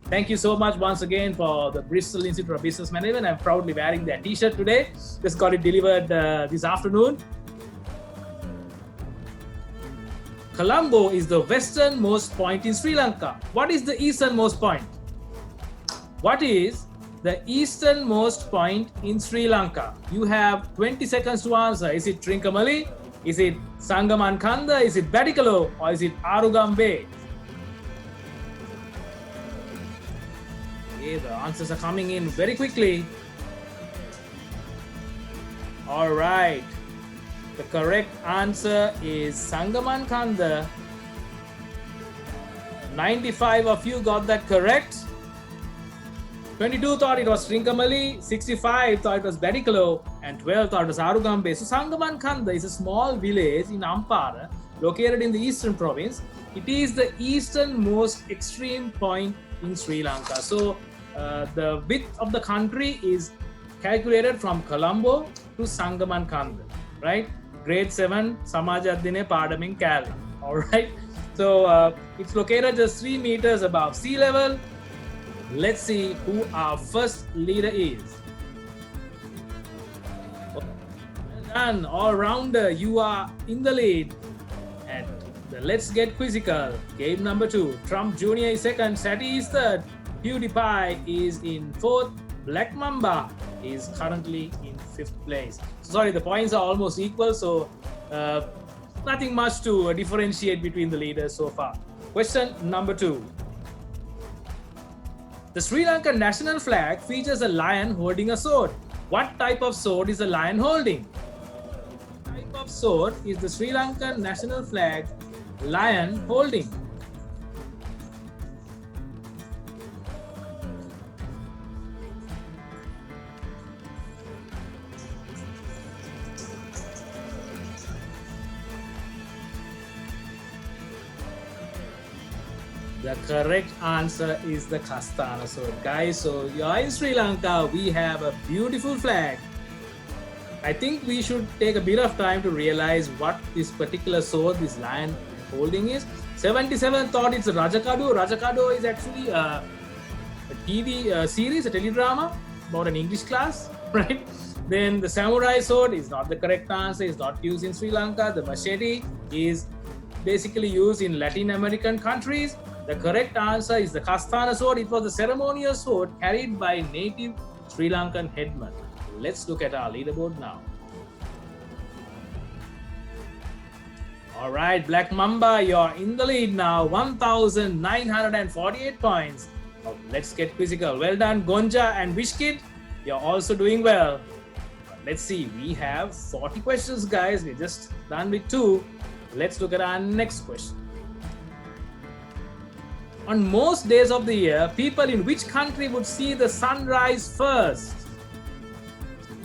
Thank you so much once again for the Bristol Institute of Business Management. I'm proudly wearing their t-shirt today. Just got it delivered this afternoon. Colombo is the westernmost point in Sri Lanka. What is the easternmost point? What is the easternmost point in Sri Lanka? You have 20 seconds to answer. Is it Trincomalee? Is it Sangaman Kanda? Is it Batticaloa? Or is it Arugam Bay? Okay, the answers are coming in very quickly. All right. The correct answer is Sangaman Kanda. 95 of you got that correct. 22 thought it was Trincomalee, 65 thought it was Batticaloa, and 12 thought it was Arugam Bay. So Sangaman Kanda is a small village in Ampara, located in the eastern province. It is the easternmost extreme point in Sri Lanka. So the width of the country is calculated from Colombo to Sangaman Kanda, right? Grade 7 Samajadine Padamin Kala. All right. So it's located just 3 meters above sea level. Let's see who our first leader is. Well done, all-rounder. You are in the lead. And the Let's Get Quizzical, game number 2. Trump Jr. is second, Sati is third, PewDiePie is in fourth, Black Mamba is currently in 5th place. So sorry, the points are almost equal, so nothing much to differentiate between the leaders so far. Question number 2. The Sri Lankan national flag features a lion holding a sword. What type of sword is the lion holding? What type of sword is the Sri Lankan national flag lion holding? The correct answer is the Kastana sword. Guys, so you're in Sri Lanka, we have a beautiful flag. I think we should take a bit of time to realize what this particular sword, this lion holding is. 77 thought it's a Rajakadu. Rajakadu is actually a TV series, a teledrama about an English class, right? Then the samurai sword is not the correct answer, it's not used in Sri Lanka. The machete is basically used in Latin American countries. The correct answer is the Kastana sword. It was a ceremonial sword carried by native Sri Lankan headmen. Let's look at our leaderboard now. All right, Black Mamba, you're in the lead now. 1,948 points. Let's Get Quizzical. Well done, Gonja and Wishkid. You're also doing well. Let's see, we have 40 questions, guys. We're just done with 2. Let's look at our next question. On most days of the year, people in which country would see the sunrise first?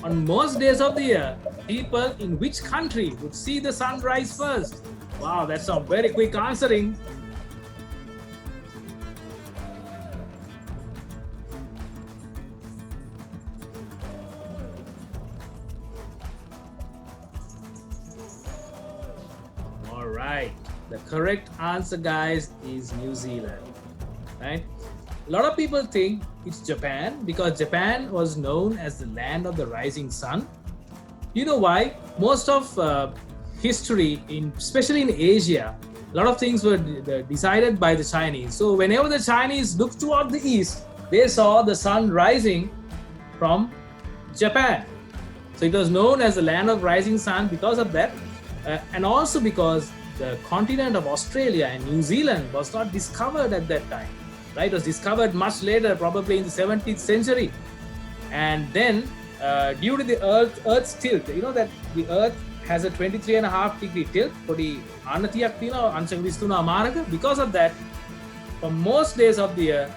On most days of the year, people in which country would see the sunrise first? Wow, that's some very quick answering. All right, the correct answer, guys, is New Zealand. Right? A lot of people think it's Japan because Japan was known as the land of the rising sun. You know why? Most of history, especially in Asia, a lot of things were decided by the Chinese. So whenever the Chinese looked toward the east, they saw the sun rising from Japan. So it was known as the land of rising sun because of that, and also because the continent of Australia and New Zealand was not discovered at that time. Right, it was discovered much later, probably in the 17th century. And then, due to the Earth's tilt, you know that the Earth has a 23.5 degree tilt. Because of that, for most days of the year,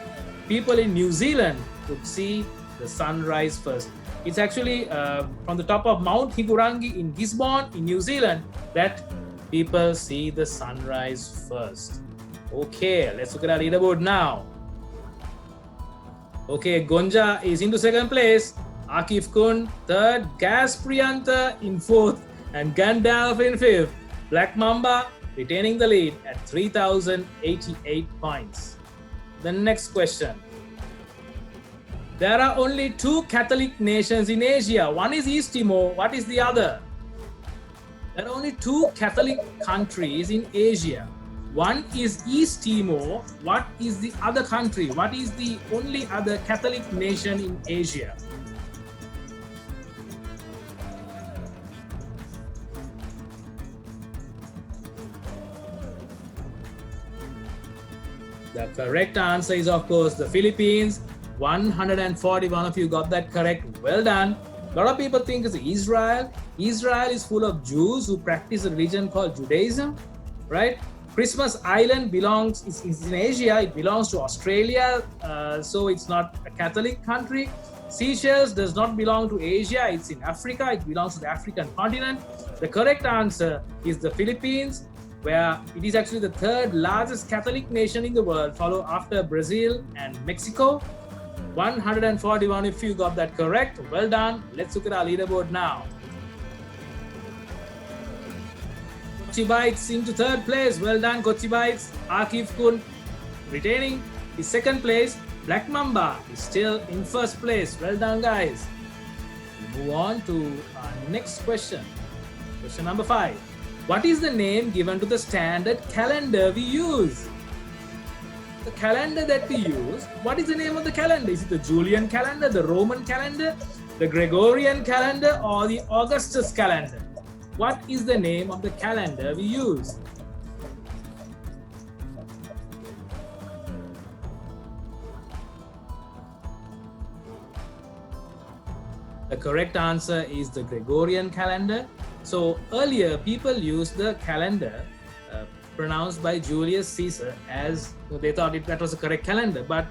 people in New Zealand would see the sunrise first. It's actually from the top of Mount Higurangi in Gisborne, in New Zealand, that people see the sunrise first. Okay, let's look at our leaderboard now. Okay, Gonja is into second place, Akif Kun third, Gas Priyanta in fourth, and Gandalf in fifth. Black Mamba retaining the lead at 3,088 points. The next question. There are only two Catholic nations in Asia. One is East Timor. What is the other? There are only two Catholic countries in Asia. One is East Timor. What is the other country? What is the only other Catholic nation in Asia? The correct answer is, of course, the Philippines. 141 of you got that correct. Well done. A lot of people think it's Israel. Israel is full of Jews who practice a religion called Judaism, right? Christmas Island is in Asia. It belongs to Australia, so it's not a Catholic country. Seychelles does not belong to Asia. It's in Africa. It belongs to the African continent. The correct answer is the Philippines, where it is actually the third largest Catholic nation in the world, followed after Brazil and Mexico. 141 if you got that correct. Well done. Let's look at our leaderboard now. Kochi Bites into third place. Well done, Kochi Bites. Akif Kun retaining his second place. Black Mamba is still in first place. Well done, guys. We move on to our next question. Question number 5. What is the name given to the standard calendar we use? The calendar that we use, what is the name of the calendar? Is it the Julian calendar, the Roman calendar, the Gregorian calendar, or the Augustus calendar? What is the name of the calendar we use? The correct answer is the Gregorian calendar. So earlier, people used the calendar pronounced by Julius Caesar as they thought that was the correct calendar. But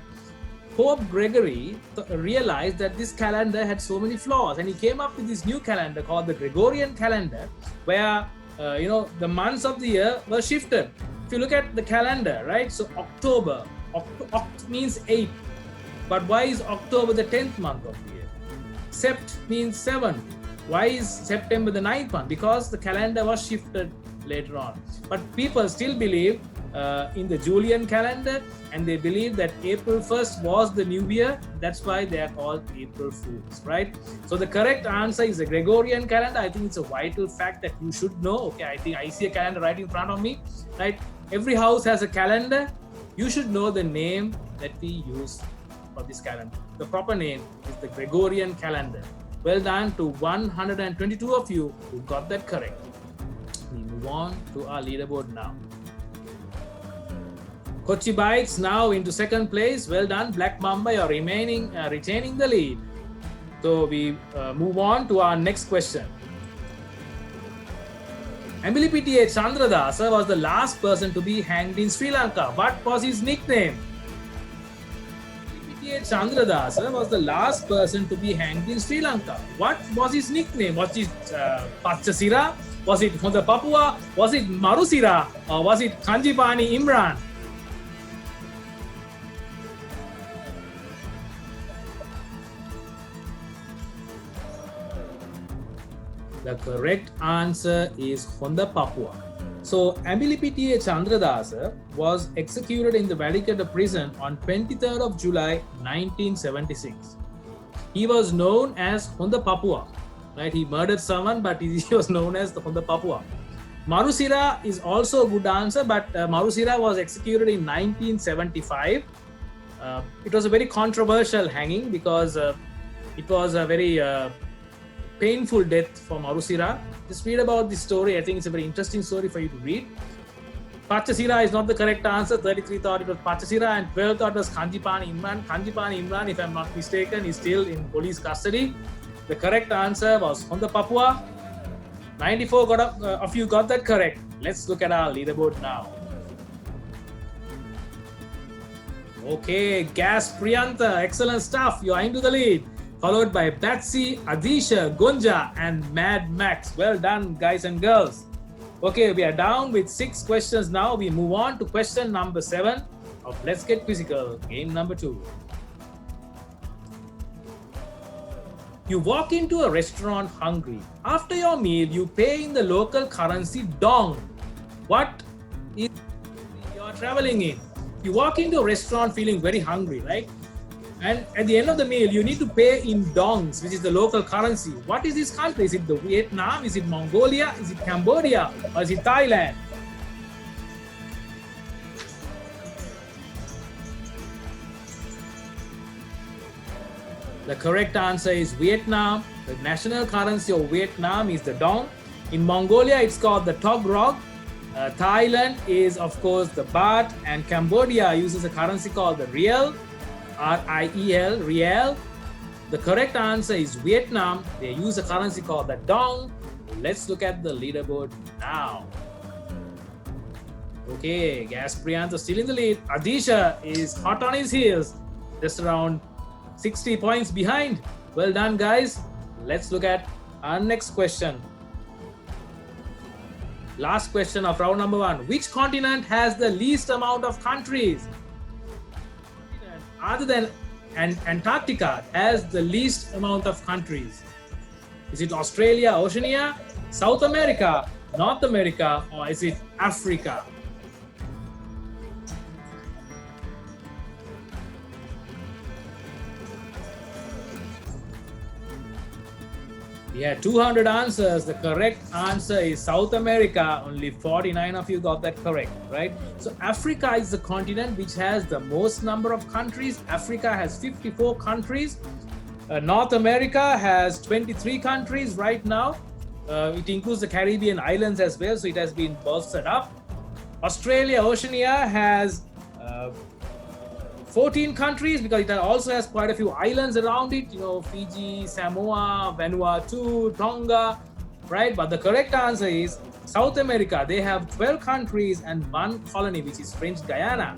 Pope Gregory realized that this calendar had so many flaws, and he came up with this new calendar called the Gregorian calendar, where the months of the year were shifted. If you look at the calendar, right? So October, Oct means 8, but why is October the 10th month of the year? Sept means 7. Why is September the 9th month? Because the calendar was shifted later on. But people still believe in the Julian calendar, and they believe that April 1st was the new year. That's why they are called April Fools, right? So the correct answer is the Gregorian calendar. I think it's a vital fact that you should know. Okay, I think I see a calendar right in front of me, right? Every house has a calendar. You should know the name that we use for this calendar. The proper name is the Gregorian calendar. Well done to 122 of you who got that correct. We move on to our leaderboard now. Kochi Bites now into second place. Well done, Black Mamba. You're retaining the lead. So we move on to our next question. Ambilipitiya Chandradasa was the last person to be hanged in Sri Lanka. What was his nickname? Ambilipitiya Chandradasa was the last person to be hanged in Sri Lanka. What was his nickname? Was it Pachasira? Was it Honda Papua? Was it Marusira? Or was it Kanjipani Imran? The correct answer is Honda Papua. So Ambilipitiya Chandradasa was executed in the Valicata prison on 23rd of July 1976. He was known as Honda Papua. Right? He murdered someone, but he was known as the Honda Papua. Marusira is also a good answer, but Marusira was executed in 1975. It was a very controversial hanging because it was a very painful death for Marusira. Just read about this story. I think it's a very interesting story for you to read. Pachasira is not the correct answer. 33 thought it was Pachasira and 12 thought it was Kanjipani Imran. Kanjipani Imran, if I'm not mistaken, is still in police custody. The correct answer was Honda Papua. 94 of you got that correct. Let's look at our leaderboard now. Okay, Gas Priyanta, excellent stuff. You are into the lead. Followed by Batsy, Adisha, Gunja, and Mad Max. Well done, guys and girls. Okay, we are down with 6 questions now. We move on to question number 7 of Let's Get Quizzical, game number 2. You walk into a restaurant hungry. After your meal, you pay in the local currency dong. What is you are traveling in? You walk into a restaurant feeling very hungry, right? And at the end of the meal, you need to pay in dongs, which is the local currency. What is this country? Is it the Vietnam? Is it Mongolia? Is it Cambodia? Or is it Thailand? The correct answer is Vietnam. The national currency of Vietnam is the dong. In Mongolia, it's called the togrog. Thailand is, of course, the baht, and Cambodia uses a currency called the riel, R-I-E-L, riel. The correct answer is Vietnam. They use a currency called the dong. Let's look at the leaderboard now. Okay, Gaspriant is still in the lead. Adisha is hot on his heels, just around 60 points behind. Well done, guys. Let's look at our next question. Last question of round number 1. Which continent has the least amount of countries? Other than Antarctica has the least amount of countries. Is it Australia, Oceania, South America, North America, or is it Africa? We had 200 answers. The correct answer is South America. Only 49 of you got that correct, right? So Africa is the continent which has the most number of countries. Africa has 54 countries. North America has 23 countries right now. It includes the Caribbean islands as well, so it has been bolstered up. Australia, Oceania has 14 countries because it also has quite a few islands around it, Fiji, Samoa, Vanuatu, Tonga, right? But the correct answer is South America. They have 12 countries and 1 colony, which is French Guiana.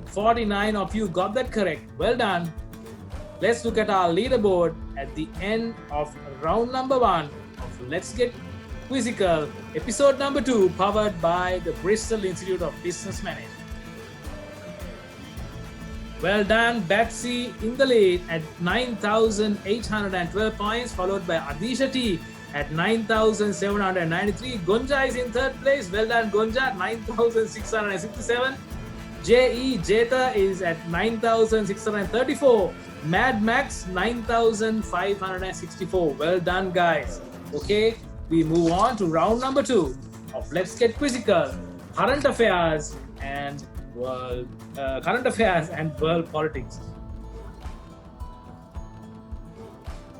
49 of you got that correct. Well done. Let's look at our leaderboard at the end of round number 1 of Let's Get Quizzical, episode number 2, powered by the Bristol Institute of Business Management. Well done, Betsy in the lead at 9,812 points, followed by Adisha T at 9,793. Gunja is in third place. Well done, Gunja, 9,667. J.E. Jeta is at 9,634. Mad Max, 9,564. Well done, guys. Okay, we move on to round number 2 of Let's Get Quizzical, current affairs and world politics.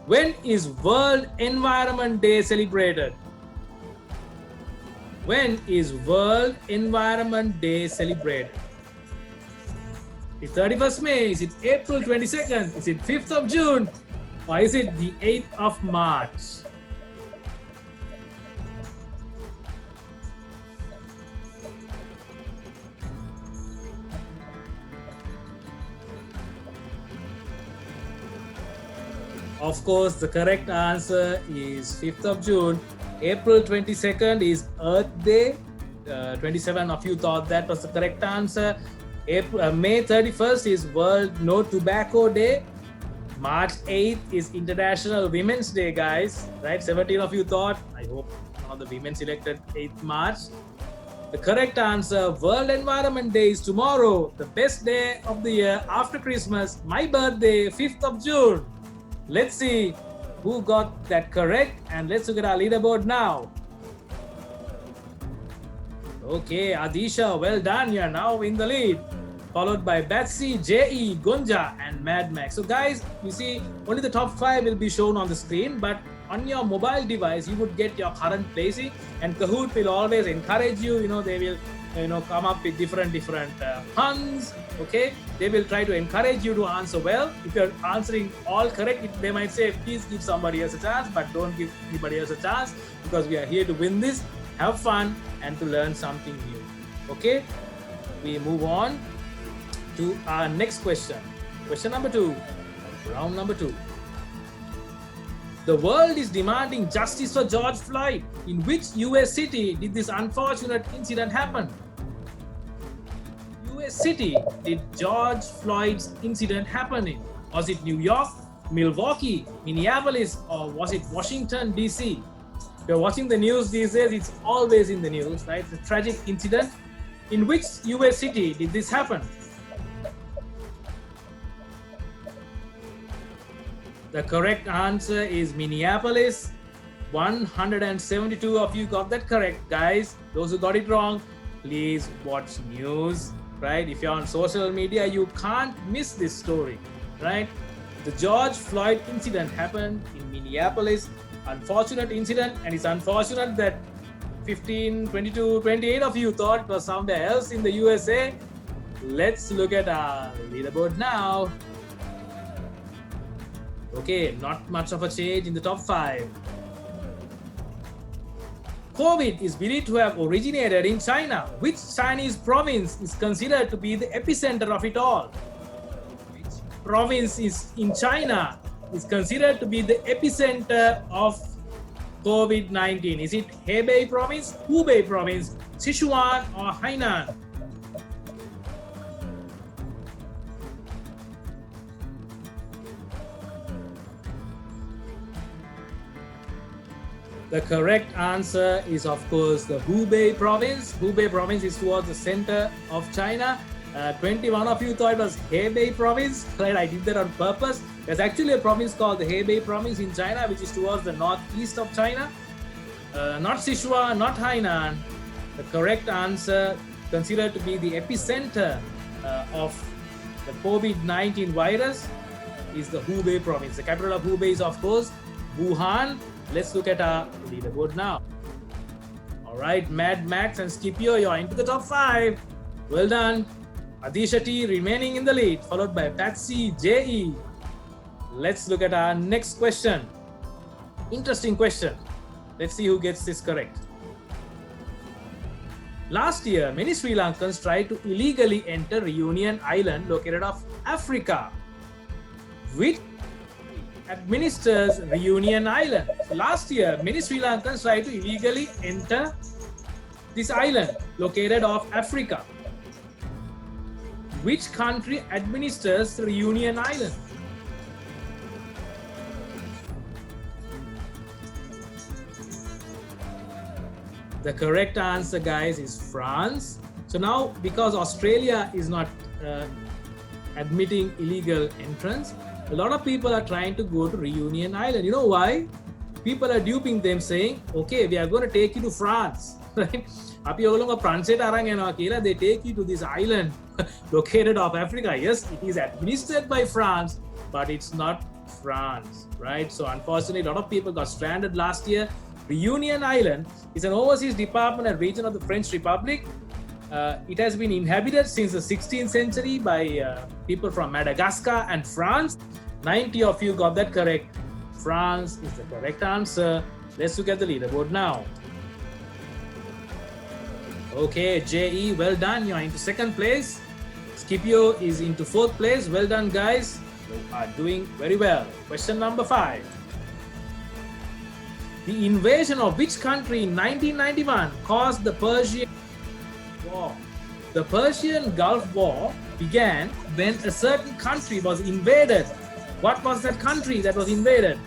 When is World Environment Day celebrated? When is World Environment Day celebrated? Is 31st May? Is it April 22nd? Is it 5th of June? Or is it the 8th of March? Of course, the correct answer is 5th of June. April 22nd is Earth Day. 27 of you thought that was the correct answer. May 31st is World No Tobacco Day. March 8th is International Women's Day, guys. Right? 17 of you thought. I hope one of the women selected 8th March. The correct answer, World Environment Day, is tomorrow, the best day of the year after Christmas. My birthday, 5th of June. Let's see who got that correct, and let's look at our leaderboard now. Okay, Adisha, well done. You're now in the lead, followed by Betsy, J.E., Gunja, and Mad Max. So guys, you see, only the top 5 will be shown on the screen, but on your mobile device, you would get your current placing, and Kahoot will always encourage you. They will come up with different puns. Okay, they will try to encourage you to answer well. If you're answering all correct, they might say, please give somebody else a chance, but don't give anybody else a chance, because we are here to win this, have fun, and to learn something new. Okay, we move on to our next question. Question number 2, round number 2. The world is demanding justice for George Floyd. In which US city did this unfortunate incident happen? US city did George Floyd's incident happen in? Was it New York, Milwaukee, Minneapolis, or was it Washington, D.C.? If you're watching the news these days, it's always in the news, right? It's a tragic incident. In which US city did this happen? The correct answer is Minneapolis. 172 of you got that correct, guys. Those who got it wrong, please watch news, right? If you're on social media, you can't miss this story, right? The George Floyd incident happened in Minneapolis. Unfortunate incident, and it's unfortunate that 15, 22, 28 of you thought it was somewhere else in the USA. Let's look at our leaderboard now. Okay, not much of a change in the top 5. COVID is believed to have originated in China. Which Chinese province is considered to be the epicenter of it all? Which province is in China is considered to be the epicenter of COVID-19? Is it Hebei province, Hubei province, Sichuan, or Hainan? The correct answer is, of course, the Hubei province. Hubei province is towards the center of China. 21 of you thought it was Hebei province. Right, I did that on purpose. There's actually a province called the Hebei province in China, which is towards the northeast of China. Not Sichuan, not Hainan. The correct answer, considered to be the epicenter of the COVID-19 virus, is the Hubei province. The capital of Hubei is, of course, Wuhan. Let's look at our leaderboard now. All right, Mad Max and Scipio, you're into the top 5. Well done. Adisha T remaining in the lead, followed by Patsy JE. Let's look at our next question. Interesting question. Let's see who gets this correct. Last year, many Sri Lankans tried to illegally enter Reunion Island located off Africa. Which administers Reunion Island? Last year, many Sri Lankans tried to illegally enter this island located off Africa. Which country administers Reunion Island? The correct answer, guys, is France. So now, because Australia is not admitting illegal entrance, a lot of people are trying to go to Reunion Island. You know why? People are duping them, saying, okay, we are going to take you to France. Right? They take you to this island located off Africa. Yes, it is administered by France, but it's not France, right? So unfortunately, a lot of people got stranded last year. Reunion Island is an overseas department and region of the French Republic. It has been inhabited since the 16th century by people from Madagascar and France. 90 of you got that correct. France is the correct answer. Let's look at the leaderboard now. Okay, JE, well done. You're into second place. Scipio is into fourth place. Well done, guys. You are doing very well. Question number 5. The invasion of which country in 1991 caused the Persian War? The Persian Gulf War began when a certain country was invaded. What was that country that was invaded?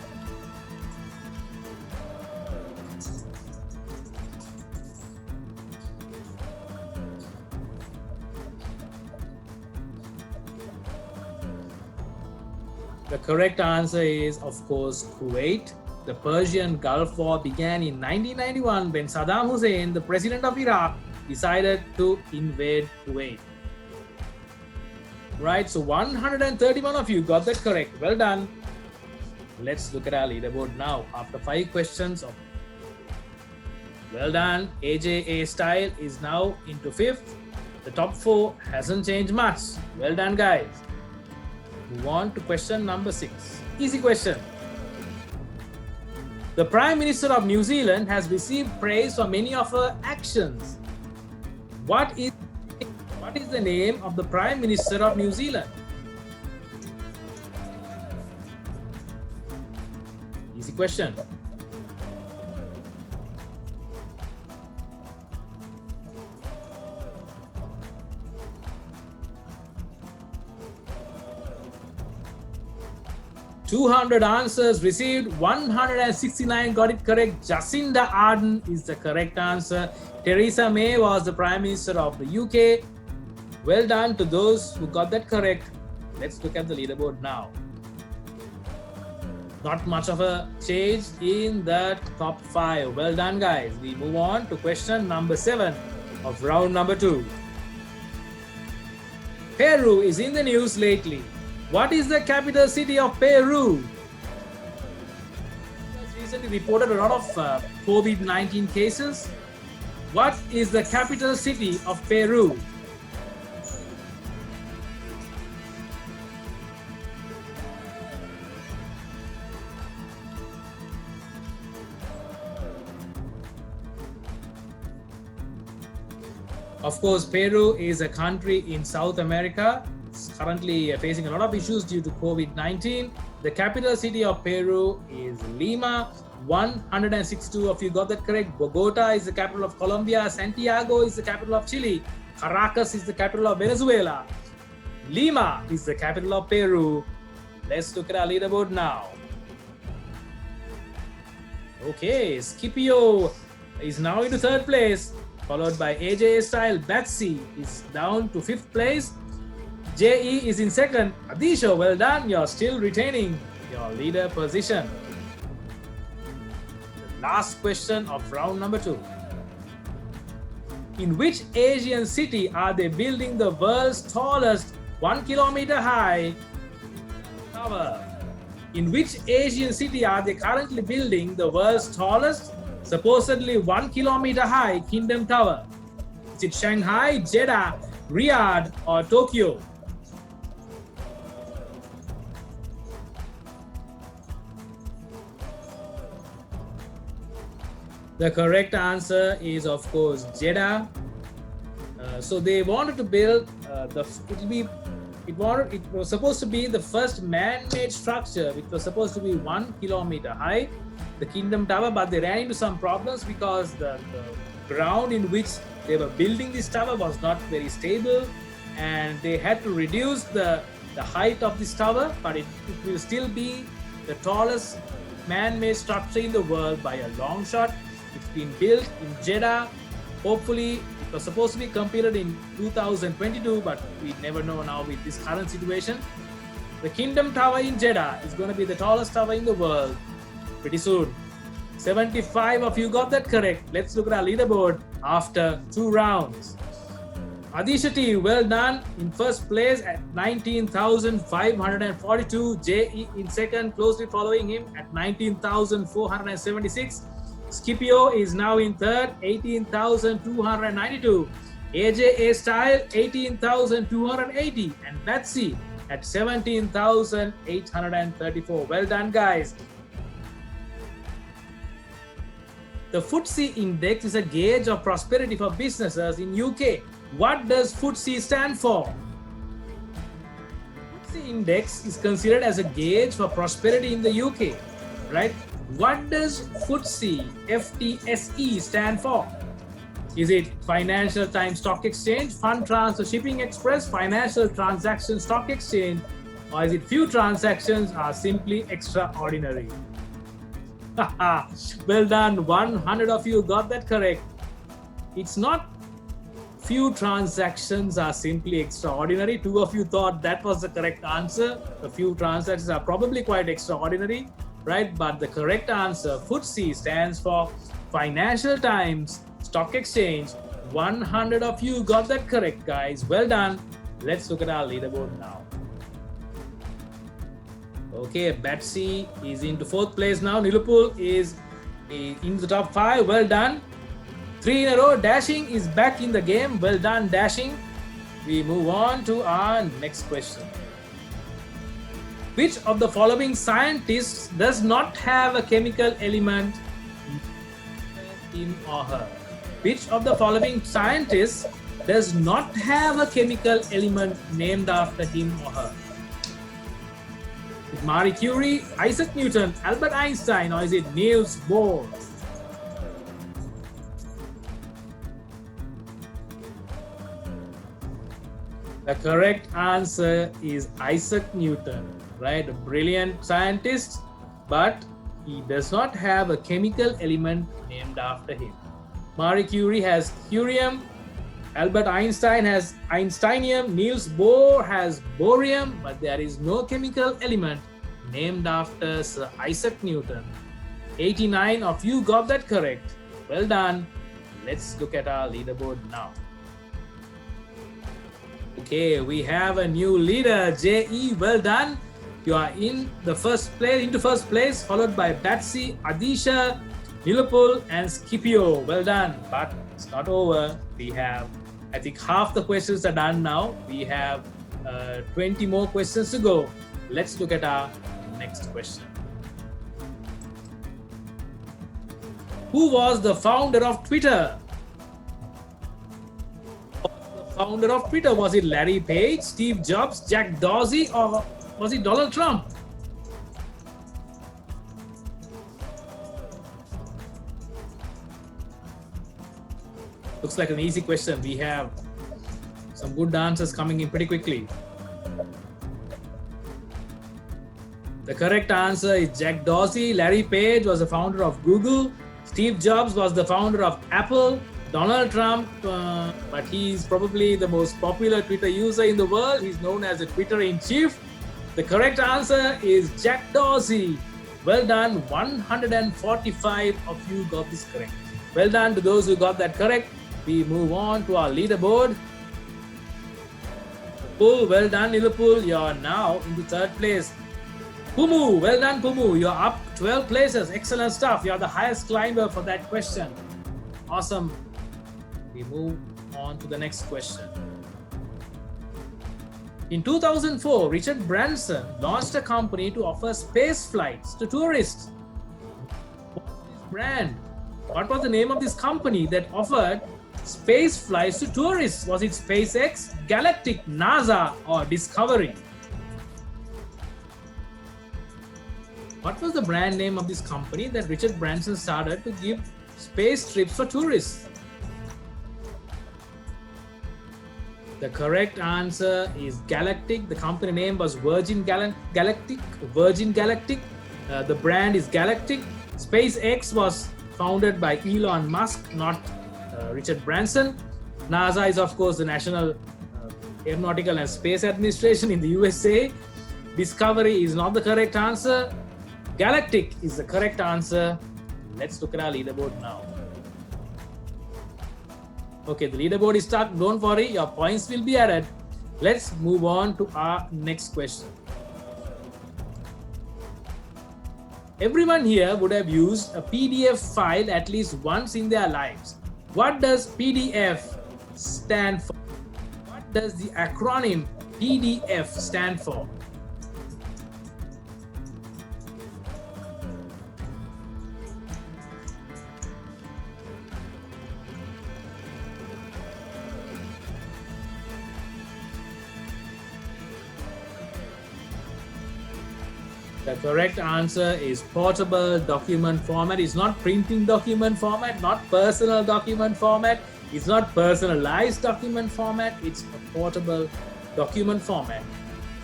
The correct answer is, of course, Kuwait. The Persian Gulf War began in 1991 when Saddam Hussein, the president of Iraq, decided to invade Kuwait. Right, so 131 of you got that correct. Well done. Let's look at our leaderboard now. After 5 questions, well done. AJA Style is now into 5th. The top 4 hasn't changed much. Well done, guys. Move on to question number 6. Easy question. The Prime Minister of New Zealand has received praise for many of her actions. What is the name of the Prime Minister of New Zealand? Easy question. $200 answers received, 169 got it correct. Jacinda Ardern is the correct answer. Theresa May was the Prime Minister of the UK. Well done to those who got that correct. Let's look at the leaderboard now. Not much of a change in the top 5. Well done, guys. We move on to question number 7 of round number 2. Peru is in the news lately. What is the capital city of Peru? Recently reported a lot of COVID-19 cases. What is the capital city of Peru? Of course, Peru is a country in South America. It's currently facing a lot of issues due to COVID-19. The capital city of Peru is Lima. 162 of you got that correct. Bogota is the capital of Colombia. Santiago is the capital of Chile. Caracas is the capital of Venezuela. Lima is the capital of Peru. Let's look at our leaderboard now. Okay, Scipio is now into 3rd place, followed by AJ Style. Batsy is down to 5th place. JE is in 2nd. Adisha, well done. You're still retaining your leader position. The last question of round number 2. In which Asian city are they building the world's tallest 1 kilometer high tower? In which Asian city are they currently building the world's tallest, supposedly 1 kilometer high Kingdom Tower? Is it Shanghai, Jeddah, Riyadh, or Tokyo? The correct answer is, of course, Jeddah. So they wanted to build it was supposed to be the first man-made structure, which was supposed to be 1 kilometer high, the Kingdom Tower, but they ran into some problems because the ground in which they were building this tower was not very stable, and they had to reduce the height of this tower, but it will still be the tallest man-made structure in the world by a long shot. It's been built in Jeddah. Hopefully, it was supposed to be completed in 2022, but we never know now with this current situation. The Kingdom Tower in Jeddah is going to be the tallest tower in the world pretty soon. 75 of you got that correct. Let's look at our leaderboard after 2 rounds. Adisha T, well done, in 1st place at 19,542. JE in 2nd, closely following him at 19,476. Scipio is now in 3rd, 18,292. AJ Style, 18,280. And Betsy at 17,834. Well done, guys. The FTSE index is a gauge of prosperity for businesses in UK. What does FTSE stand for? FTSE index is considered as a gauge for prosperity in the UK, right? What does FTSE, FTSE stand for? Is it Financial Times Stock Exchange, Fund Transfer Shipping Express, Financial Transaction Stock Exchange, or is it few transactions are simply extraordinary? Well done, 100 of you got that correct. It's not few transactions are simply extraordinary. 2 of you thought that was the correct answer. A few transactions are probably quite extraordinary, right? But the correct answer, FTSE, stands for Financial Times Stock Exchange. 100 of you got that correct, guys. Well done. Let's look at our leaderboard now. Okay, Betsy is into 4th place now. Nilupul is in the top 5. Well done. 3 in a row. Dashing is back in the game. Well done, Dashing. We move on to our next question. Which of the following scientists does not have a chemical element him or her? Which of the following scientists does not have a chemical element named after him or her? Is it Marie Curie, Isaac Newton, Albert Einstein, or is it Niels Bohr? The correct answer is Isaac Newton, right? A brilliant scientist, but he does not have a chemical element named after him. Marie Curie has curium, Albert Einstein has Einsteinium, Niels Bohr has borium, but there is no chemical element named after Sir Isaac Newton. 89 of you got that correct. Well done. Let's look at our leaderboard now. Okay, we have a new leader, JE. Well done. You are into first place, followed by Batsy, Adisha, Nilupul, and Scipio. Well done. But it's not over. We have, I think, half the questions are done now. We have 20 more questions to go. Let's look at our next question. Who was the founder of Twitter? Founder of Twitter, was it Larry Page, Steve Jobs, Jack Dorsey, or was it Donald Trump? Looks like an easy question. We have some good answers coming in pretty quickly. The correct answer is Jack Dorsey. Larry Page was the founder of Google. Steve Jobs was the founder of Apple. Donald Trump, but he's probably the most popular Twitter user in the world. He's known as the Twitter-in-chief. The correct answer is Jack Dorsey. Well done. 145 of you got this correct. Well done to those who got that correct. We move on to our leaderboard. Well done, Nilupul. You're now into third place. Pumu, well done, Pumu. You're up 12 places. Excellent stuff. You're the highest climber for that question. Awesome. We move on to the next question. In 2004, Richard Branson launched a company to offer space flights to tourists. What was this brand? What was the name of this company that offered space flights to tourists? Was it SpaceX, Galactic, NASA, or Discovery? What was the brand name of this company that Richard Branson started to give space trips for tourists? The correct answer is Galactic. The company name was Virgin Galactic. The brand is Galactic. SpaceX was founded by Elon Musk, not Richard Branson. NASA is, of course, the National Aeronautical and Space Administration in the USA. Discovery is not the correct answer. Galactic is the correct answer. Let's look at our leaderboard now. Okay, the leaderboard is stuck. Don't worry, your points will be added. Let's move on to our next question. Everyone here would have used a PDF file at least once in their lives. What does PDF stand for? What does the acronym PDF stand for? The correct answer is portable document format. It's not printing document format, not personal document format. It's not personalized document format. It's a portable document format.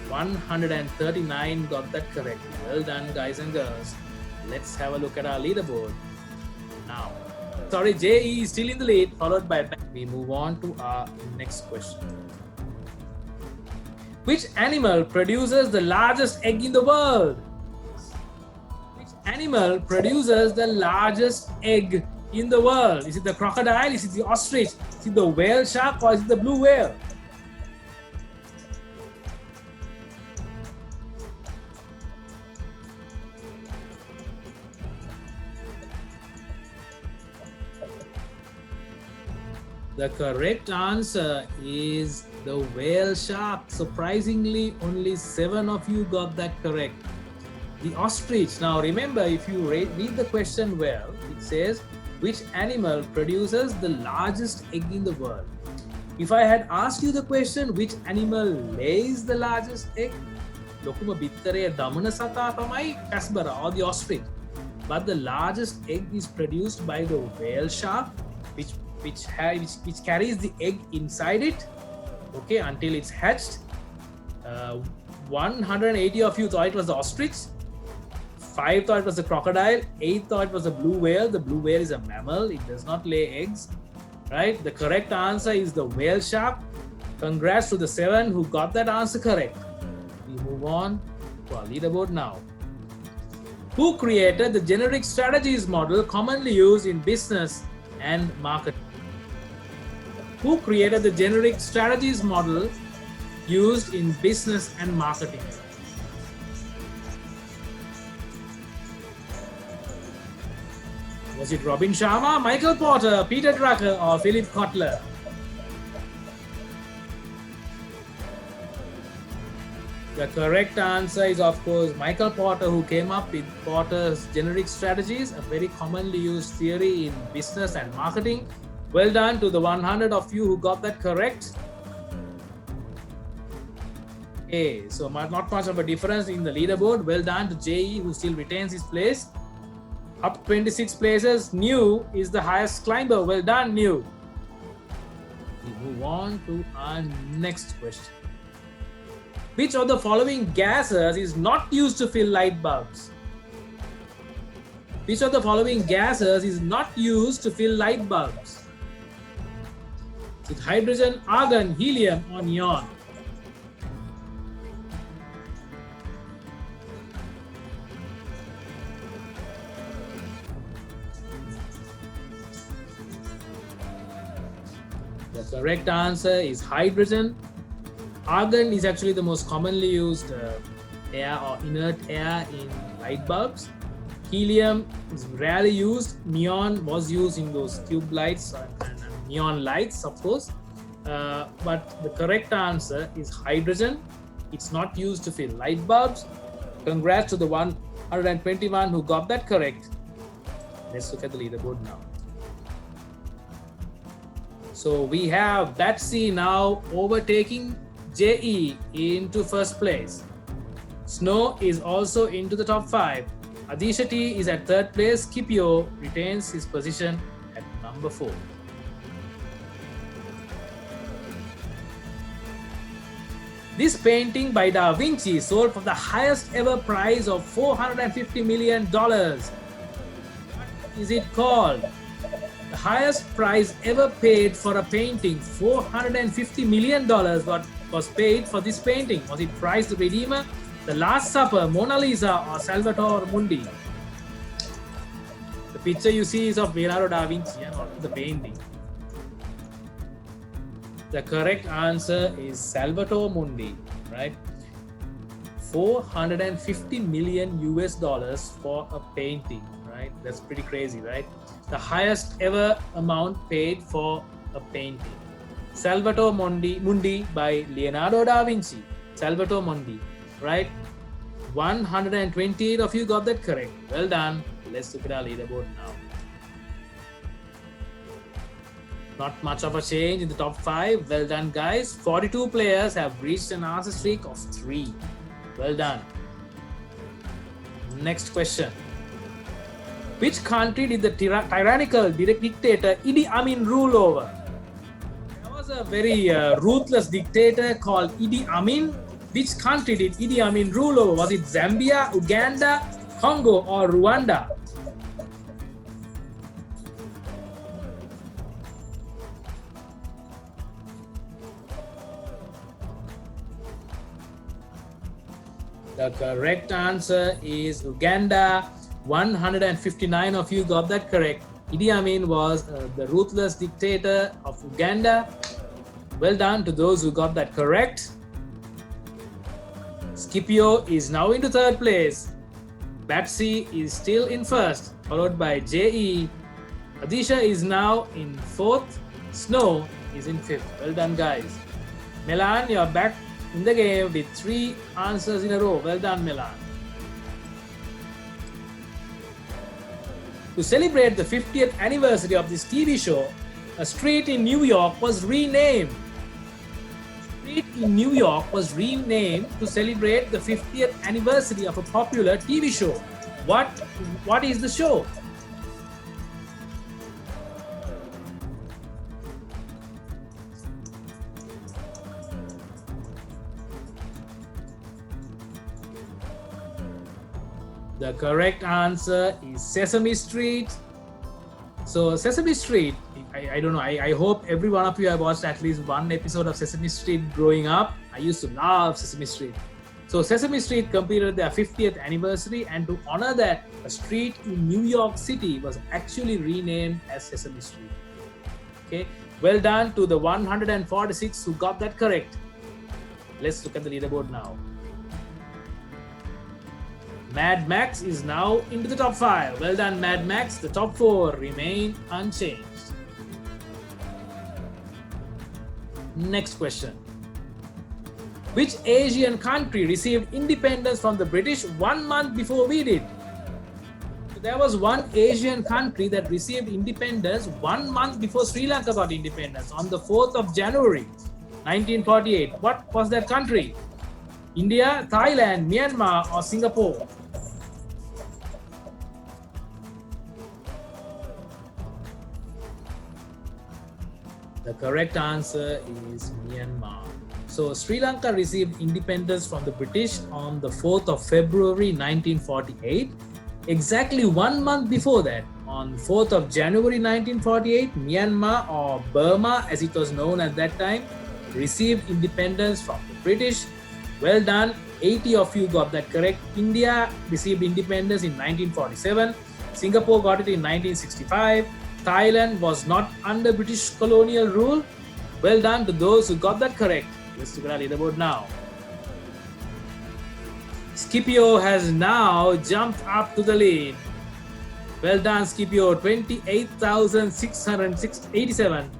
139 got that correct. Well done, guys and girls. Let's have a look at our leaderboard now. Sorry, JE is still in the lead, followed by... We move on to our next question. Which animal produces the largest egg in the world? Which animal produces the largest egg in the world? Is it the crocodile? Is it the ostrich? Is it the whale shark? Or is it the blue whale? The correct answer is the whale shark. Surprisingly, only 7 of you got that correct. The ostrich. Now remember, if you read the question well, it says, which animal produces the largest egg in the world? If I had asked you the question, which animal lays the largest egg? Lokuma bittaraya damana sata tamai Casbara or the ostrich. But the largest egg is produced by the whale shark, which carries the egg inside it, okay, until it's hatched. 180 of you thought it was the ostrich, 5 thought it was the crocodile, 8 thought it was the blue whale. The blue whale is a mammal, it does not lay eggs, right? The correct answer is the whale shark. Congrats to the 7 who got that answer correct. We move on to our leaderboard now. Who created the generic strategies model commonly used in business and marketing? Who created the generic strategies model used in business and marketing? Was it Robin Sharma, Michael Porter, Peter Drucker, or Philip Kotler? The correct answer is, of course, Michael Porter, who came up with Porter's generic strategies, a very commonly used theory in business and marketing. Well done to the 100 of you who got that correct. Okay, so not much of a difference in the leaderboard. Well done to JE, who still retains his place. Up 26 places. New is the highest climber. Well done, New. We move on to our next question. Which of the following gases is not used to fill light bulbs? Which of the following gases is not used to fill light bulbs? Is it hydrogen, argon, helium, or neon? The correct answer is hydrogen. Argon is actually the most commonly used air or inert air in light bulbs. Helium is rarely used. Neon was used in those tube lights and neon lights, of course. But the correct answer is hydrogen. It's not used to fill light bulbs. Congrats to the 121 who got that correct. Let's look at the leaderboard now. So we have Batsy now overtaking JE into first place. Snow is also into the top 5. Adisha T is at third place. Scipio retains his position at number 4. This painting by Da Vinci sold for the highest ever price of $450 million. What is it called? The highest price ever paid for a painting, $450 million, what was paid for this painting. Was it Christ the Redeemer, The Last Supper, Mona Lisa, or Salvator Mundi? The picture you see is of Leonardo da Vinci and not the painting. The correct answer is Salvator Mundi, right? 450 million US dollars for a painting, right? That's pretty crazy, right? The highest ever amount paid for a painting. Salvator Mundi by Leonardo da Vinci. Salvator Mundi, right? 128 of you got that correct. Well done. Let's look at our leaderboard now. Not much of a change in the top 5. Well done, guys. 42 players have reached an answer streak of 3. Well done. Next question. Which country did the tyrannical dictator Idi Amin rule over? There was a very ruthless dictator called Idi Amin. Which country did Idi Amin rule over? Was it Zambia, Uganda, Congo, or Rwanda? The correct answer is Uganda. 159 of you got that correct. Idi Amin was the ruthless dictator of Uganda. Well done to those who got that correct. Scipio is now into third place. Batsy is still in first, followed by JE. Adisha is now in fourth. Snow is in fifth. Well done, guys. Melan, you're back in the game with 3 answers in a row. Well done, Melan. To celebrate the 50th anniversary of this TV show, a street in New York was renamed. A street in New York was renamed to celebrate the 50th anniversary of a popular TV show. What is the show? The correct answer is Sesame Street. So Sesame Street, I don't know, I hope every one of you have watched at least one episode of Sesame Street growing up. I used to love Sesame Street. So Sesame Street completed their 50th anniversary, and to honor that, a street in New York City was actually renamed as Sesame Street. Okay, well done to the 146 who got that correct. Let's look at the leaderboard now. Mad Max is now into the top 5. Well done, Mad Max. The top 4 remain unchanged. Next question. Which Asian country received independence from the British 1 month before we did? So there was one Asian country that received independence 1 month before Sri Lanka got independence on the 4th of January 1948. What was that country? India, Thailand, Myanmar, or Singapore? The correct answer is Myanmar. So Sri Lanka received independence from the British on the 4th of February 1948. Exactly 1 month before that, on 4th of January 1948, Myanmar, or Burma as it was known at that time, received independence from the British. Well done, 80 of you got that correct. India received independence in 1947. Singapore got it in 1965. Thailand was not under British colonial rule. Well done to those who got that correct. Let's look at our leaderboard now. Scipio has now jumped up to the lead. Well done, Scipio, 28,687.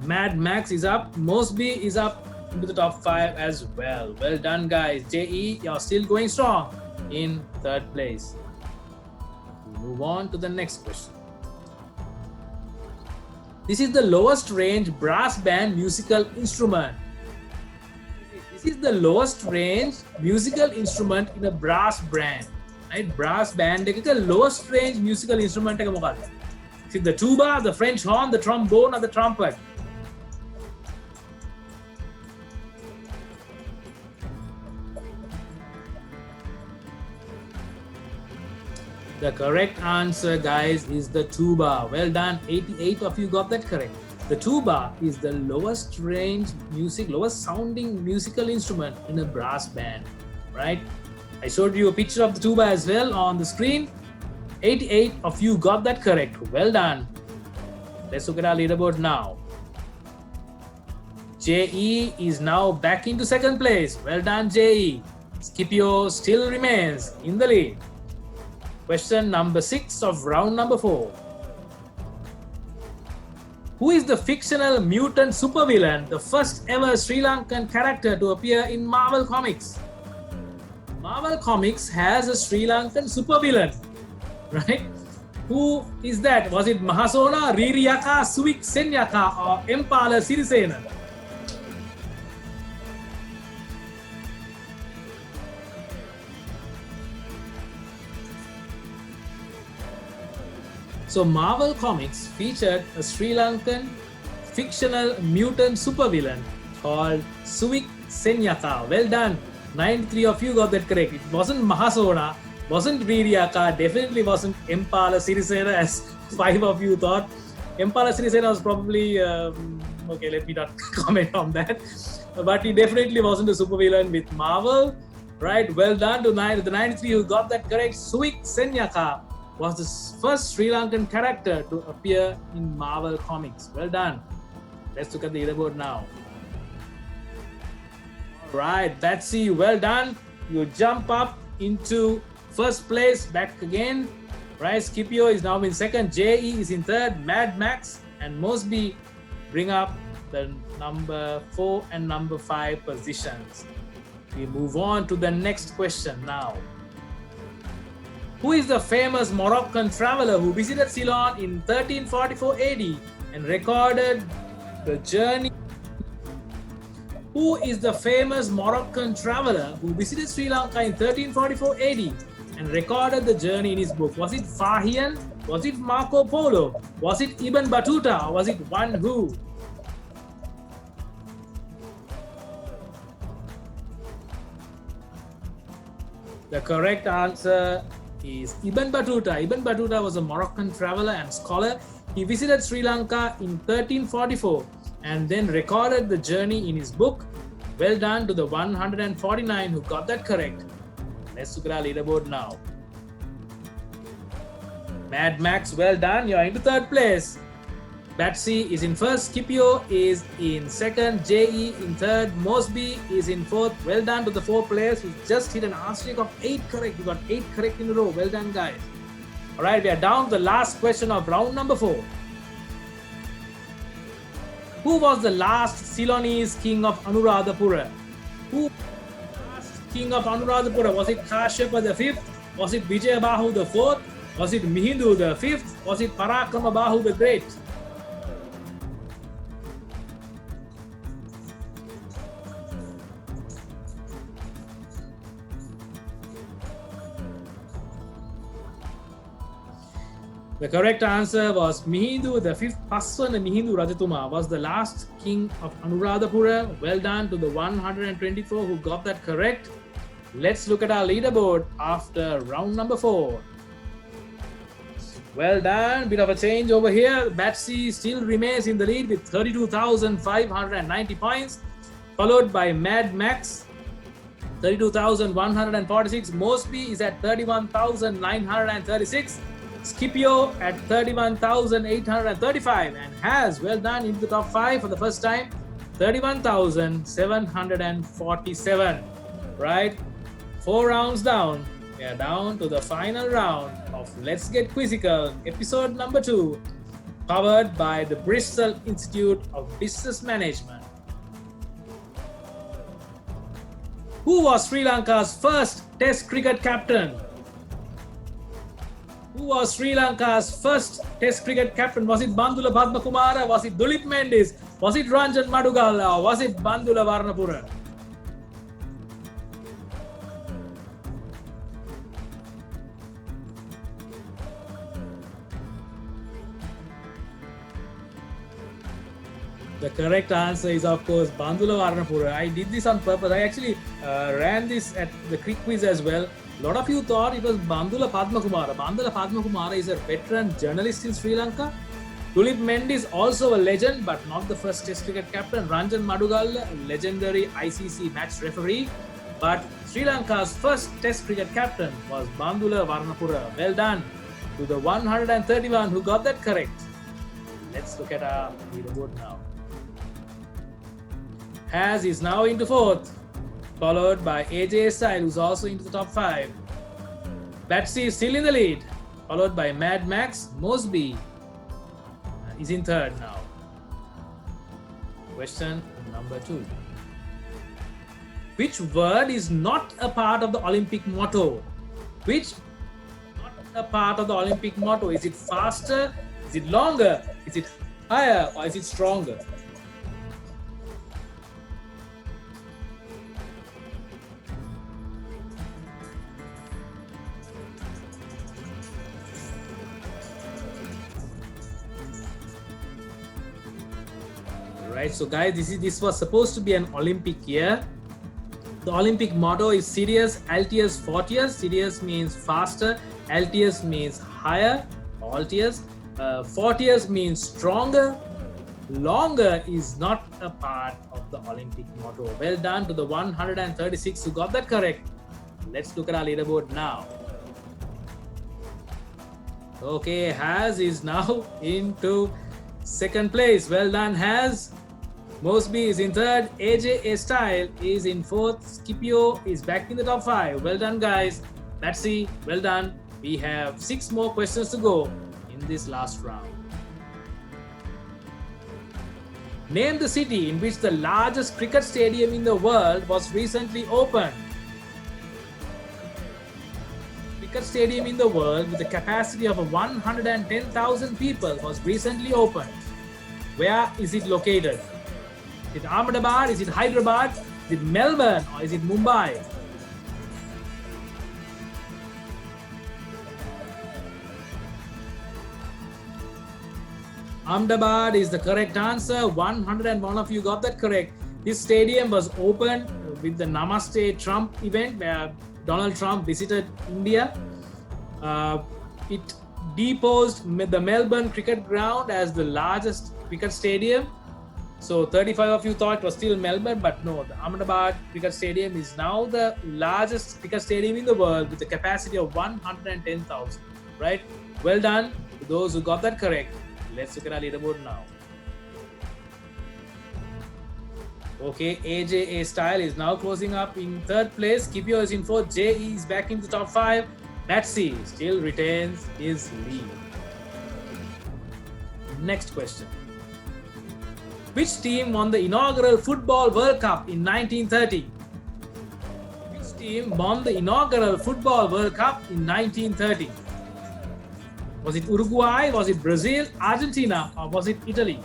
Mad Max is up. Mosby is up into the top 5 as well. Well done, guys. JE, you're still going strong in 3rd place. We move on to the next question. This is the lowest range brass band musical instrument. This is the lowest range musical instrument in a brass band. Right? Brass band is the lowest range musical instrument. Is it the tuba, the French horn, the trombone, or the trumpet? The correct answer, guys, is the tuba. Well done, 88 of you got that correct. The tuba is the lowest range music, lowest sounding musical instrument in a brass band, right? I showed you a picture of the tuba as well on the screen. 88 of you got that correct. Well done. Let's look at our leaderboard now. JE is now back into 2nd place. Well done, JE. Scipio still remains in the lead. Question number 6 of round number 4. Who is the fictional mutant supervillain, the first ever Sri Lankan character to appear in Marvel Comics? Marvel Comics has a Sri Lankan supervillain, right? Who is that? Was it Mahasona, Ririyaka, Suik Senyaka, or Empala Sirisena? So Marvel Comics featured a Sri Lankan fictional mutant supervillain called Suik Senyaka. Well done. 93 of you got that correct. It wasn't Mahasona, wasn't Ririyaka, definitely wasn't Empala Sirisena as 5 of you thought. Empala Sirisena was probably, okay, let me not comment on that. But he definitely wasn't a supervillain with Marvel, right? Well done to the 93 who got that correct. Suik Senyaka was the first Sri Lankan character to appear in Marvel Comics. Well done. Let's look at the leaderboard now. All right, Betsy, well done. You jump up into 1st place, back again. Right, Scipio is now in 2nd. JE is in 3rd. Mad Max and Mosby bring up the number 4 and number 5 positions. We move on to the next question now. Who is the famous Moroccan traveler who visited Ceylon in 1344 AD and recorded the journey? Who is the famous Moroccan traveler who visited Sri Lanka in 1344 AD and recorded the journey in his book? Was it Fahian? Was it Marco Polo? Was it Ibn Battuta? Or was it Wan Hu? The correct answer is Ibn Battuta. Ibn Battuta was a Moroccan traveler and scholar. He visited Sri Lanka in 1344 and then recorded the journey in his book. Well done to the 149 who got that correct. Let's look at our leaderboard now. Mad Max, well done. You're into third place. Batsy is in first. Scipio is in second. JE in third. Mosby is in fourth. Well done to the four players who just hit an answer streak of 8 correct. You got 8 correct in a row. Well done, guys. All right, we are down to the last question of round number 4. Who was the last Ceylonese king of Anuradhapura? Who was the last king of Anuradhapura? Was it Kashyapa the 5th? Was it Vijayabahu the 4th? Was it Mihindu the 5th? Was it Parakramabahu the Great? The correct answer was Mihindu the 5th. Paswana Mihindu Rajatuma was the last king of Anuradhapura. Well done to the 124 who got that correct. Let's look at our leaderboard after round number 4. Well done. Bit of a change over here. Batsy still remains in the lead with 32,590 points, followed by Mad Max, 32,146. Mosby is at 31,936. Scipio at 31,835 and has well done into the top 5 for the first time, 31,747. Right? 4 rounds down. We are down to the final round of Let's Get Quizzical, episode number 2, powered by the Bristol Institute of Business Management. Who was Sri Lanka's first Test cricket captain? Who was Sri Lanka's first Test cricket captain? Was it Bandula Padmakumara? Was it Dulip Mendis? Was it Ranjan Madugala? Or was it Bandula Varnapura? The correct answer is, of course, Bandula Varnapura. I did this on purpose. I actually ran this at the Quick Quiz as well. A lot of you thought it was Bandula Padmakumara. Bandula Padmakumara is a veteran journalist in Sri Lanka. Dulip Mendis, also a legend, but not the first Test cricket captain. Ranjan Madugala, a legendary ICC match referee. But Sri Lanka's first Test cricket captain was Bandula Varnapura. Well done to the 131 who got that correct. Let's look at our leaderboard now. Haz is now into 4th, followed by AJ Style, who's also into the top 5. Batsy is still in the lead, followed by Mad Max. Mosby is in 3rd now. Question number 2. Which word is not a part of the Olympic motto? Which not a part of the Olympic motto? Is it faster? Is it longer? Is it higher? Or is it stronger? Right, so guys, this was supposed to be an Olympic year. The Olympic motto is Sirius Altius Fortius. Sirius means faster, Altius means higher, Altius. Fortius means stronger. Longer is not a part of the Olympic motto. Well done to the 136 who got that correct. Let's look at our leaderboard now. Okay, Haz is now into 2nd place. Well done, Haz. Mosby is in 3rd. AJ Style is in 4th. Scipio is back in the top 5. Well done, guys. Batsy, well done. We have 6 more questions to go in this last round. Name the city in which the largest cricket stadium in the world was recently opened. Cricket stadium in the world with a capacity of 110,000 people was recently opened. Where is it located? Is it Ahmedabad? Is it Hyderabad? Is it Melbourne? Or is it Mumbai? Ahmedabad is the correct answer. 101 of you got that correct. This stadium was opened with the Namaste Trump event where Donald Trump visited India. It deposed the Melbourne Cricket Ground as the largest cricket stadium. So 35 of you thought it was still Melbourne, but no, the Ahmedabad Cricket Stadium is now the largest cricket stadium in the world with a capacity of 110,000. Right? Well done to those who got that correct. Let's look at our leaderboard now. Okay, AJA Style is now closing up in third place. Kipio is in fourth. JE is back in the top 5. Batsy still retains his lead. Next question. Which team won the inaugural Football World Cup in 1930? Which team won the inaugural Football World Cup in 1930? Was it Uruguay, was it Brazil, Argentina, or was it Italy?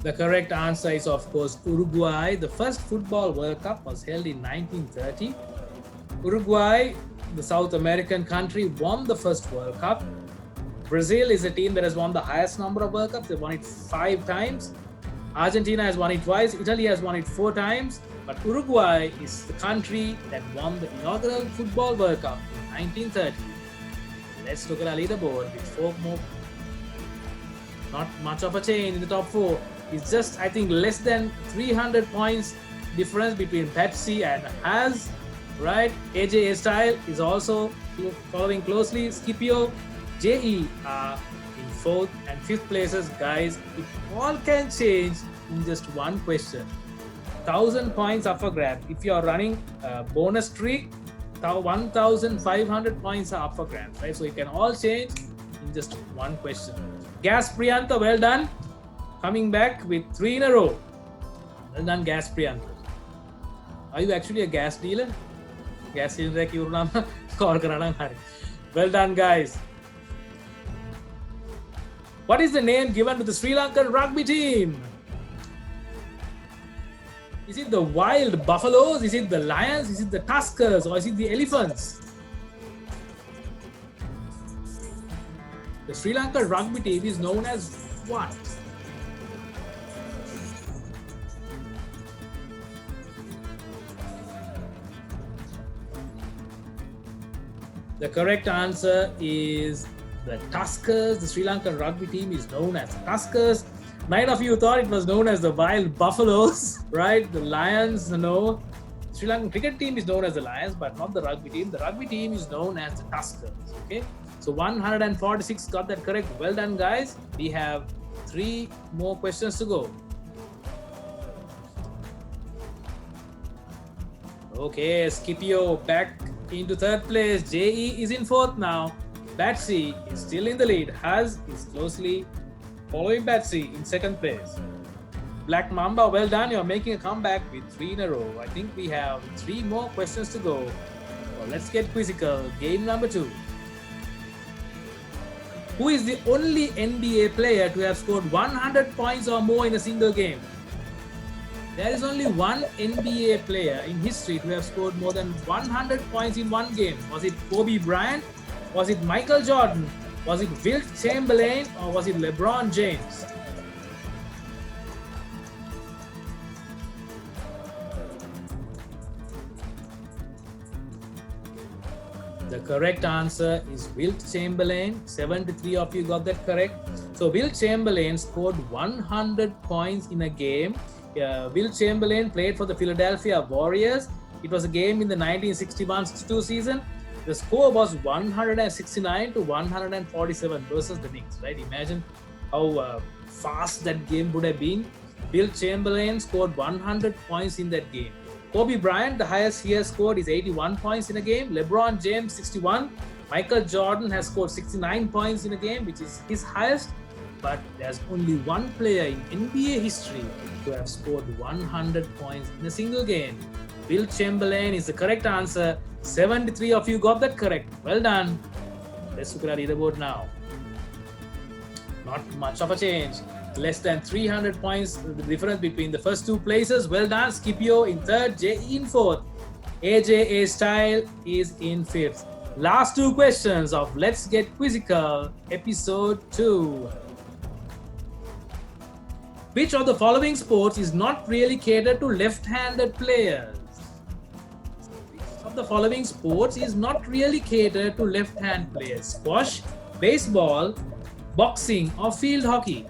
The correct answer is, of course, Uruguay. The first Football World Cup was held in 1930. Uruguay, the South American country, won the first World Cup. Brazil is a team that has won the highest number of World Cups. They won it 5 times. Argentina has won it twice. Italy has won it 4 times. But Uruguay is the country that won the inaugural Football World Cup in 1930. Let's look at our leaderboard with 4 more. Not much of a change in the top 4. It's just, I think, less than 300 points difference between Pepsi and Haz, right? AJA Style is also following closely. Scipio, JE are in 4th and 5th places. Guys, it all can change in just one question. 1,000 points up for grab. If you are running a bonus streak, 1,500 points are up for grabs, right? So it can all change in just one question. Gas Priyantha, well done. Coming back with 3 in a row. Well done, Gas Priyantha. Are you actually a gas dealer? Gas cylinder call karanang hari. Well done, guys. What is the name given to the Sri Lankan rugby team? Is it the Wild Buffaloes? Is it the Lions? Is it the Tuskers? Or is it the Elephants? The Sri Lankan rugby team is known as what? The correct answer is the Tuskers. The Sri Lankan rugby team is known as the Tuskers. 9 of you thought it was known as the Wild Buffaloes, right? The Lions, no. Sri Lankan cricket team is known as the Lions, but not the rugby team. The rugby team is known as the Tuskers, okay? So 146 got that correct. Well done, guys. We have 3 more questions to go. Okay, Scipio back into 3rd place. JE is in 4th now. Batsy is still in the lead. Haz is closely following Batsy in 2nd place. Black Mamba, well done. You're making a comeback with 3 in a row. I think we have 3 more questions to go. Well, let's get quizzical. Game number 2. Who is the only NBA player to have scored 100 points or more in a single game? There is only one NBA player in history to have scored more than 100 points in one game. Was it Kobe Bryant? Was it Michael Jordan? Was it Wilt Chamberlain? Or was it LeBron James? The correct answer is Wilt Chamberlain. 73 of you got that correct. So Wilt Chamberlain scored 100 points in a game. Wilt Chamberlain played for the Philadelphia Warriors. It was a game in the 1961-62 season. The score was 169 to 147 versus the Knicks, right? Imagine how fast that game would have been. Wilt Chamberlain scored 100 points in that game. Kobe Bryant, the highest he has scored is 81 points in a game. LeBron James, 61. Michael Jordan has scored 69 points in a game, which is his highest. But there's only one player in NBA history to have scored 100 points in a single game. Wilt Chamberlain is the correct answer. 73 of you got that correct. Well done. Let's look at our leaderboard now. Not much of a change. Less than 300 points, the difference between the first 2 places. Well done. Scipio in 3rd, JE in 4th. AJA Style is in 5th. Last 2 questions of Let's Get Quizzical, episode 2. Which of the following sports is not really catered to left-handed players? the following sports is not really catered to left-hand players? Squash, baseball, boxing, or field hockey?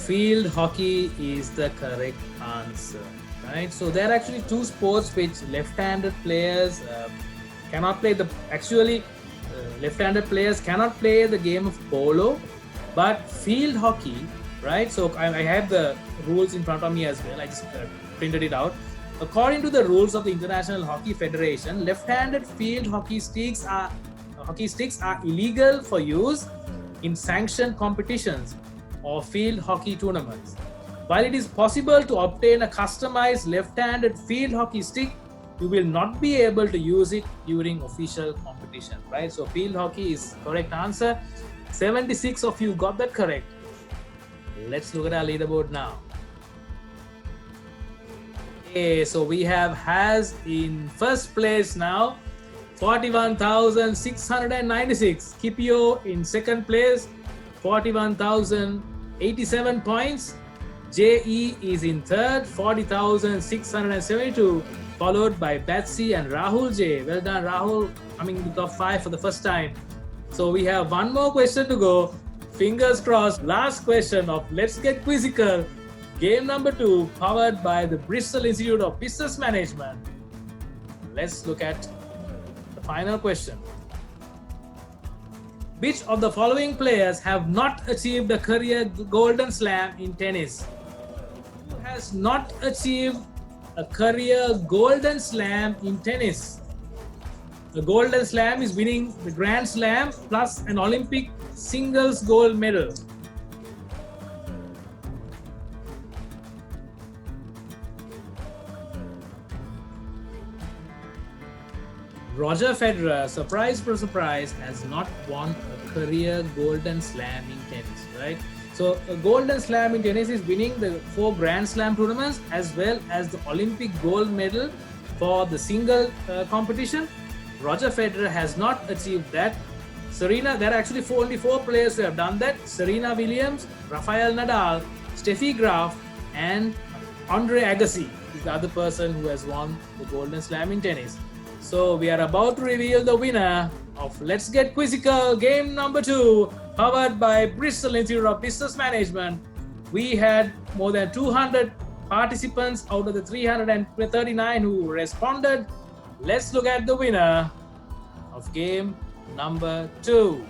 Field hockey is the correct answer, right? So there are actually two sports which left-handed players cannot play. Left-handed players cannot play the game of polo, but field hockey, right? So I have the rules in front of me as well. I just printed it out. According to the rules of the International Hockey Federation, left-handed field hockey sticks are illegal for use in sanctioned competitions or field hockey tournaments. While it is possible to obtain a customized left-handed field hockey stick, you will not be able to use it during official competition, right? So field hockey is correct answer. 76 of you got that correct. Let's look at our leaderboard now. Okay, so we have Haz in first place now, 41,696. Kipio in second place, 41,087 points. JE is in third, 40,672, followed by Betsy and Rahul J. Well done, Rahul, coming to top 5 for the first time. So we have one more question to go. Fingers crossed. Last question of Let's Get Quizzical, game number 2, powered by the Bristol Institute of Business Management. Let's look at the final question. Which of the following players have not achieved a career Golden Slam in tennis? Who has not achieved a career Golden Slam in tennis? The Golden Slam is winning the Grand Slam plus an Olympic singles gold medal. Roger Federer, surprise for surprise, has not won a career Golden Slam in tennis, right? So a Golden Slam in tennis is winning the 4 Grand Slam tournaments as well as the Olympic gold medal for the single competition. Roger Federer has not achieved that. Serena, there are actually only 4 players who have done that. Serena Williams, Rafael Nadal, Steffi Graf, and Andre Agassi is the other person who has won the Golden Slam in tennis. So we are about to reveal the winner of Let's Get Quizzical game number 2, powered by Bristol Institute of Business Management. We had more than 200 participants out of the 339 who responded. Let's look at the winner of game number 2.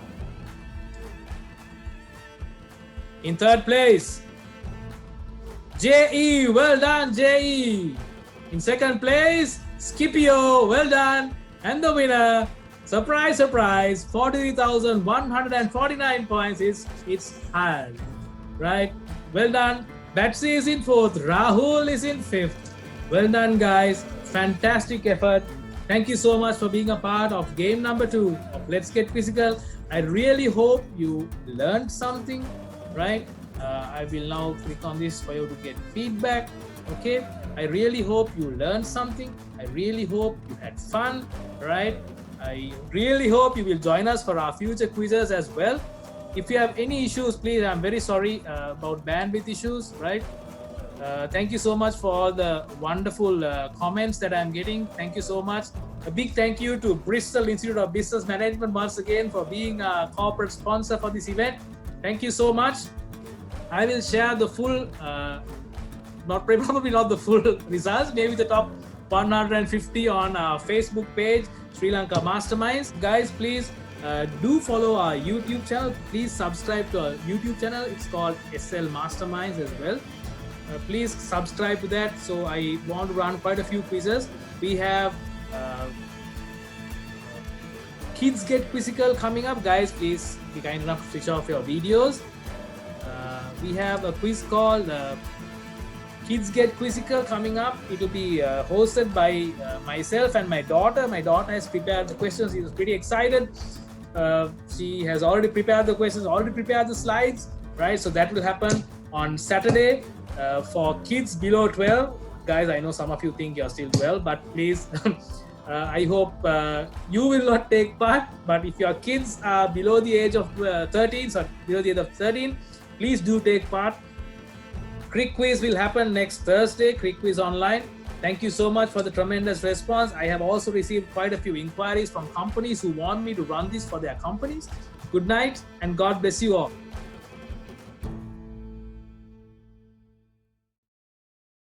In third place, JE. Well done, JE. In second place, Scipio. Well done. And the winner, surprise, surprise, 43,149 points. It's Haz, right? Well done. Betsy is in fourth. Rahul is in fifth. Well done, guys. Fantastic effort. Thank you so much for being a part of game number 2 of Let's Get Quizzical. I really hope you learned something, right? I will now click on this for you to get feedback. Okay, I really hope you learned something. I really hope you had fun, right? I really hope you will join us for our future quizzes as well. If you have any issues, please, I'm very sorry about bandwidth issues, right? Thank you so much for all the wonderful comments that I'm getting. Thank you so much. A big thank you to Bristol Institute of Business Management once again for being a corporate sponsor for this event. Thank you so much. I will share the full, probably not the full results, maybe the top 150 on our Facebook page, Sri Lanka Masterminds. Guys, please do follow our YouTube channel. Please subscribe to our YouTube channel. It's called SL Masterminds as well. Please subscribe to that. So I want to run quite a few quizzes. We have Kids Get Quizzical coming up. Guys, please be kind enough to switch off your videos. We have a quiz called Kids Get Quizzical coming up. It will be hosted by myself and my daughter. My daughter has prepared the questions. She was pretty excited. She has already prepared the questions, already prepared the slides, right? So that will happen on Saturday for kids below 12. Guys, I know some of you think you're still 12, but please I hope you will not take part, but if your kids are below the age of 13, so below the age of 13, please do take part. Crick Quiz will happen next Thursday, Crick Quiz online. Thank you so much for the tremendous response. I have also received quite a few inquiries from companies who want me to run this for their companies. Good night and God bless you all.